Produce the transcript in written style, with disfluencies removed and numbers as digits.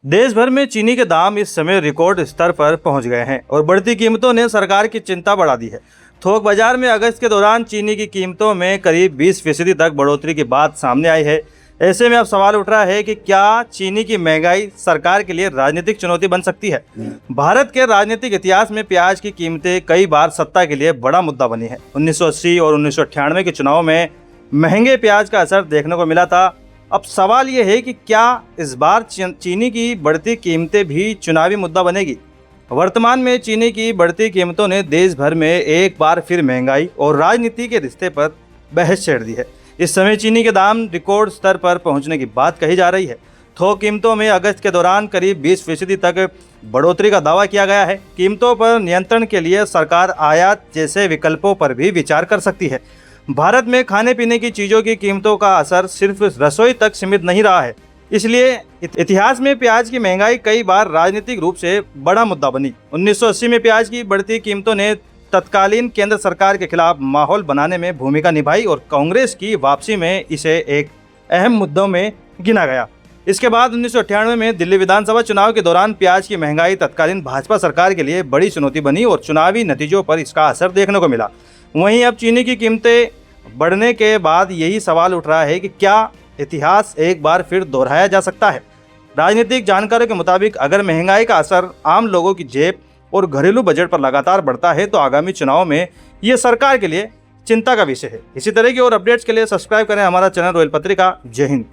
देश भर में चीनी के दाम इस समय रिकॉर्ड स्तर पर पहुंच गए हैं और बढ़ती कीमतों ने सरकार की चिंता बढ़ा दी है। थोक बाजार में अगस्त के दौरान चीनी की कीमतों में करीब 20% तक बढ़ोतरी की बात सामने आई है। ऐसे में अब सवाल उठ रहा है कि क्या चीनी की महंगाई सरकार के लिए राजनीतिक चुनौती बन सकती है। भारत के राजनीतिक इतिहास में प्याज की कीमतें कई बार सत्ता के लिए बड़ा मुद्दा बनी है। 1980 और 1998 के चुनाव में महंगे प्याज का असर देखने को मिला था। अब सवाल ये है कि क्या इस बार चीनी की बढ़ती कीमतें भी चुनावी मुद्दा बनेगी। वर्तमान में चीनी की बढ़ती कीमतों ने देश भर में एक बार फिर महंगाई और राजनीति के रिश्ते पर बहस छेड़ दी है। इस समय चीनी के दाम रिकॉर्ड स्तर पर पहुंचने की बात कही जा रही है। थोक कीमतों में अगस्त के दौरान करीब 20% तक बढ़ोतरी का दावा किया गया है। कीमतों पर नियंत्रण के लिए सरकार आयात जैसे विकल्पों पर भी विचार कर सकती है। भारत में खाने पीने की चीज़ों की कीमतों का असर सिर्फ रसोई तक सीमित नहीं रहा है, इसलिए इतिहास में प्याज की महंगाई कई बार राजनीतिक रूप से बड़ा मुद्दा बनी। 1980 में प्याज की बढ़ती कीमतों ने तत्कालीन केंद्र सरकार के खिलाफ माहौल बनाने में भूमिका निभाई और कांग्रेस की वापसी में इसे एक अहम मुद्दों में गिना गया। इसके बाद 1998 में दिल्ली विधानसभा चुनाव के दौरान प्याज की महंगाई तत्कालीन भाजपा सरकार के लिए बड़ी चुनौती बनी और चुनावी नतीजों पर इसका असर देखने को मिला। वहीं अब चीनी की कीमतें बढ़ने के बाद यही सवाल उठ रहा है कि क्या इतिहास एक बार फिर दोहराया जा सकता है। राजनीतिक जानकारों के मुताबिक अगर महंगाई का असर आम लोगों की जेब और घरेलू बजट पर लगातार बढ़ता है तो आगामी चुनाव में ये सरकार के लिए चिंता का विषय है। इसी तरह की और अपडेट्स के लिए सब्सक्राइब करें हमारा चैनल रॉयल पत्रिका। जय हिंद।